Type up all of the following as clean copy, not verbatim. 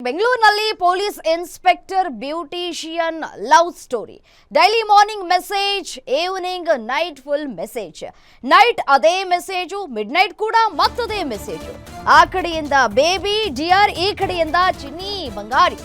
ಬೆಂಗಳೂರಿನಲ್ಲಿ police inspector beautician love story. Daily morning message, evening night full message. Night ಅದೇ message, mid night ಕೂಡ ಮತ್ತದೇ message. ಆ ಕಡೆಯಿಂದ baby dear, ಈ ಕಡೆಯಿಂದ ಚಿನ್ನಿ ಬಂಗಾರಿ.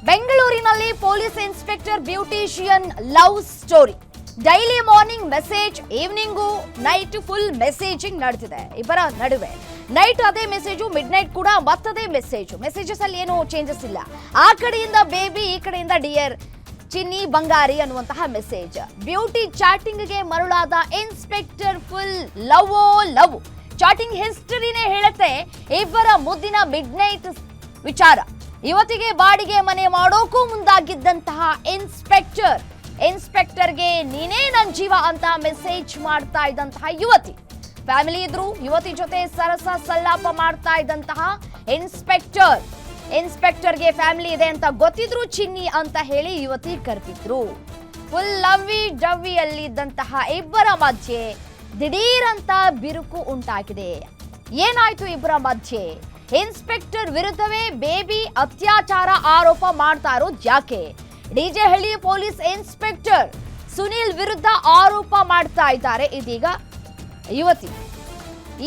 ಬೆಂಗಳೂರಿನಲ್ಲಿ police inspector beautician love story. Daily morning message, evening night full messaging ನಡೆದಿದೆ ಇಬ್ಬರ ನಡುವೆ. ನೈಟ್ ಅದೇ ಮೆಸೇಜು, ಮಿಡ್ ನೈಟ್ ಕೂಡ ಮತ್ತದೇ ಮೆಸೇಜು. ಮೆಸೇಜಸ್ ಅಲ್ಲಿ ಏನು ಚೇಂಜಸ್ ಇಲ್ಲ. ಆ ಕಡೆಯಿಂದ ಬೇಬಿ, ಈ ಕಡೆಯಿಂದ ಡಿಯರ್, ಚಿನ್ನಿ ಬಂಗಾರಿ ಅನ್ನುವಂತಹ ಮೆಸೇಜ್. ಬ್ಯೂಟಿ ಚಾಟಿಂಗ್ಗೆ ಮರುಳಾದ ಇನ್ಸ್ಪೆಕ್ಟರ್ ಫುಲ್ ಲವ್. ಚಾಟಿಂಗ್ ಹಿಸ್ಟರಿನೇ ಹೇಳುತ್ತೆ ಇಬ್ಬರ ಮುದ್ದಿನ ಮಿಡ್ ನೈಟ್ ವಿಚಾರ. ಯುವತಿಗೆ ಬಾಡಿಗೆ ಮನೆ ಮಾಡೋಕ್ಕೂ ಮುಂದಾಗಿದ್ದಂತಹ ಇನ್ಸ್ಪೆಕ್ಟರ್ಗೆ ನೀನೇ ನನ್ ಜೀವ ಅಂತ ಮೆಸೇಜ್ ಮಾಡ್ತಾ ಇದ್ದಂತಹ ಯುವತಿ. ಫ್ಯಾಮಿಲಿ ಇದ್ರು, ಯುವತಿ ಜೊತೆ ಸರಸ ಸಲ್ಲಾಪ ಮಾಡ್ತಾ ಇದ್ದಂತಹ ಇನ್ಸ್ಪೆಕ್ಟರ್ಗೆ ಫ್ಯಾಮಿಲಿ ಇದೆ ಅಂತ ಗೊತ್ತಿದ್ರು ಚಿನ್ನಿ ಅಂತ ಹೇಳಿ ಯುವತಿ ಕರೆದಿದ್ರು. ಫುಲ್ ಲವ್ವಿ ಡವ್ವಿಯಲ್ಲಿ ಇದ್ದಂತಹ ಇಬ್ಬರ ಮಧ್ಯೆ ದಿಢೀರಂತ ಬಿರುಕು ಉಂಟಾಗಿದೆ. ಏನಾಯ್ತು ಇಬ್ಬರ ಮಧ್ಯೆ? ಇನ್ಸ್ಪೆಕ್ಟರ್ ವಿರುದ್ಧವೇ ಬೇಬಿ ಅತ್ಯಾಚಾರ ಆರೋಪ ಮಾಡ್ತಾ ಇರೋದು ಯಾಕೆ? ಡಿಜೆ ಹಳ್ಳಿ ಪೊಲೀಸ್ ಇನ್ಸ್ಪೆಕ್ಟರ್ ಸುನಿಲ್ ವಿರುದ್ಧ ಆರೋಪ ಮಾಡ್ತಾ ಇದ್ದಾರೆ ಇದೀಗ ಯುವತಿ.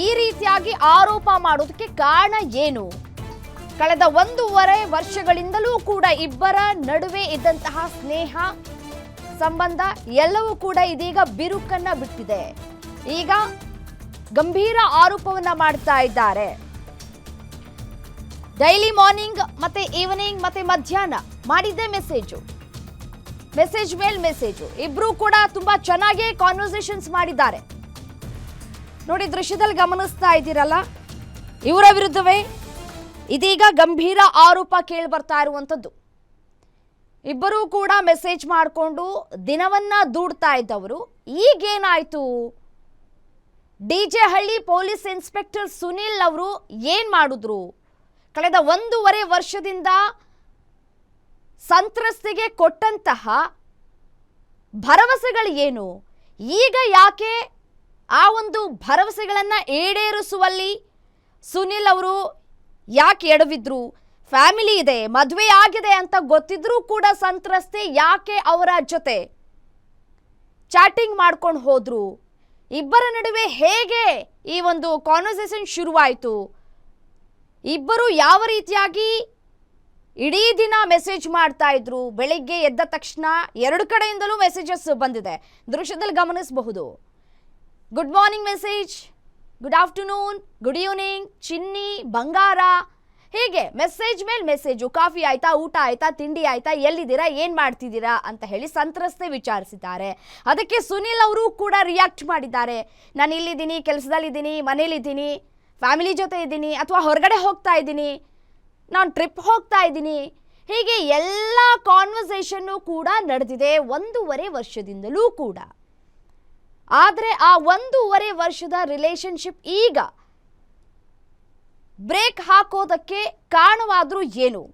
ಈ ರೀತಿಯಾಗಿ ಆರೋಪ ಮಾಡೋದಕ್ಕೆ ಕಾರಣ ಏನು? ಕಳೆದ 1.5 ವರ್ಷಗಳಿಂದಲೂ ಕೂಡ ಇಬ್ಬರ ನಡುವೆ ಇದ್ದಂತಹ ಸ್ನೇಹ ಸಂಬಂಧ ಎಲ್ಲವೂ ಕೂಡ ಇದೀಗ ಬಿರುಕನ್ನ ಬಿಟ್ಟಿದೆ. ಈಗ ಗಂಭೀರ ಆರೋಪವನ್ನ ಮಾಡ್ತಾ ಇದ್ದಾರೆ. ಡೈಲಿ ಮಾರ್ನಿಂಗ್ ಮತ್ತೆ ಈವ್ನಿಂಗ್ ಮತ್ತೆ ಮಧ್ಯಾಹ್ನ ಮಾಡಿದ್ದೇ ಮೆಸೇಜ್ ಮೇಲ್ ಮೆಸೇಜು. ಇಬ್ರು ಕೂಡ ತುಂಬಾ ಚೆನ್ನಾಗಿ ಕಾನ್ವರ್ಸೇಷನ್ಸ್ ಮಾಡಿದ್ದಾರೆ. ನೋಡಿ, ದೃಶ್ಯದಲ್ಲಿ ಗಮನಿಸ್ತಾ ಇದ್ದೀರಲ್ಲ, ಇವರ ವಿರುದ್ಧವೇ ಇದೀಗ ಗಂಭೀರ ಆರೋಪ ಕೇಳಿ ಬರ್ತಾ ಇರುವಂತದ್ದು. ಇಬ್ಬರೂ ಕೂಡ ಮೆಸೇಜ್ ಮಾಡಿಕೊಂಡು ದಿನವನ್ನ ದೂಡ್ತಾ ಇದ್ದವರು. ಈಗೇನಾಯ್ತು? ಡಿಜೆ ಹಳ್ಳಿ ಪೊಲೀಸ್ ಇನ್ಸ್ಪೆಕ್ಟರ್ ಸುನಿಲ್ ಅವರು ಏನ್ ಮಾಡಿದ್ರು? ಕಳೆದ 1.5 ವರ್ಷದಿಂದ ಸಂತ್ರಸ್ತೆಗೆ ಕೊಟ್ಟಂತಹ ಭರವಸೆಗಳು ಏನು? ಈಗ ಯಾಕೆ ಆ ಒಂದು ಭರವಸೆಗಳನ್ನು ಈಡೇರಿಸುವಲ್ಲಿ ಸುನಿಲ್ ಅವರು ಯಾಕೆ ಎಡವಿದ್ರು? ಫ್ಯಾಮಿಲಿ ಇದೆ, ಮದುವೆ ಆಗಿದೆ ಅಂತ ಗೊತ್ತಿದ್ರೂ ಕೂಡ ಸಂತ್ರಸ್ತೆ ಯಾಕೆ ಅವರ ಜೊತೆ ಚಾಟಿಂಗ್ ಮಾಡ್ಕೊಂಡು ಹೋದ್ರು? ಇಬ್ಬರ ನಡುವೆ ಹೇಗೆ ಈ ಒಂದು ಕಾನ್ವರ್ಸೇಷನ್ ಶುರುವಾಯಿತು? ಇಬ್ಬರು ಯಾವ ರೀತಿಯಾಗಿ ಇಡೀ ದಿನ ಮೆಸೇಜ್ ಮಾಡ್ತಾ ಇದ್ರು? ಬೆಳಿಗ್ಗೆ ಎದ್ದ ತಕ್ಷಣ 2 ಕಡೆಯಿಂದಲೂ ಮೆಸೇಜಸ್ ಬಂದಿದೆ, ದೃಶ್ಯದಲ್ಲಿ ಗಮನಿಸಬಹುದು. Good morning message, good afternoon, good evening, ಚಿನ್ನಿ ಬಂಗಾರ, ಹೀಗೆ ಮೆಸೇಜ್ ಮೇಲೆ ಮೆಸೇಜು. ಕಾಫಿ ಆಯ್ತಾ, ಊಟ ಆಯ್ತಾ, ತಿಂಡಿ ಆಯ್ತಾ, ಎಲ್ಲಿದ್ದೀರಾ, ಏನ್ ಮಾಡ್ತಿದ್ದೀರಾ ಅಂತ ಹೇಳಿ ಸಂತ್ರಸ್ತೆ ವಿಚಾರಿಸಿದ್ದಾರೆ. ಅದಕ್ಕೆ ಸುನಿಲ್ ಅವರು ಕೂಡ ರಿಯಾಕ್ಟ್ ಮಾಡಿದ್ದಾರೆ. ನಾನು ಇಲ್ಲಿದ್ದೀನಿ, ಕೆಲಸದಲ್ಲಿದ್ದೀನಿ, ಮನೇಲಿದ್ದೀನಿ, ಫ್ಯಾಮಿಲಿ ಜೊತೆ ಇದ್ದೀನಿ, ಅಥವಾ ಹೊರಗಡೆ ಹೋಗ್ತಾ ಇದ್ದೀನಿ, ನಾನು ಟ್ರಿಪ್ ಹೋಗ್ತಾ ಇದ್ದೀನಿ. ಹೀಗೆ ಎಲ್ಲ ಕಾನ್ವರ್ಸೇಷನ್ನು ಕೂಡ ನಡೆದಿದೆ 1.5 ವರ್ಷದಿಂದಲೂ ಕೂಡ. ಆದರೆ ಆ 1.5 ವರ್ಷದ ರಿಲೇಶನ್ಶಿಪ್ ಈಗ ಬ್ರೇಕ್ ಹಾಕೋದಕ್ಕೆ ಕಾರಣವಾದ್ರೂ ಏನು?